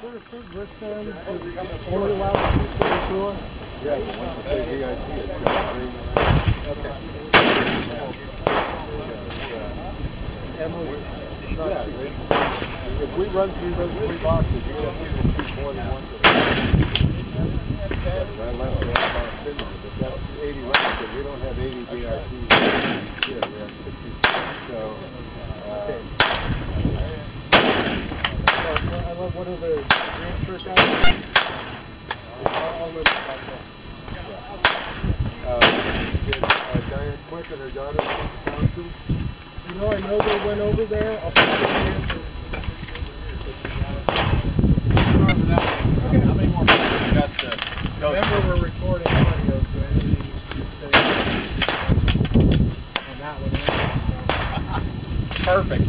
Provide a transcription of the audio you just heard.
wristband is only allowed to use for the tour? Yeah, once they VIP, it's free. Okay. If we run through those 3 boxes, you're going to see more than one. But that's 80 records. We don't have 80 VIPs here. We have 60. So, I love one of the green shirt guys. I'll live back there. Did Diane Quick and her daughter come to? You know, I know they went over there. I'll put the answer. How many more minutes you got to go? Remember, we're recording audio, so anything you say on that one. Perfect.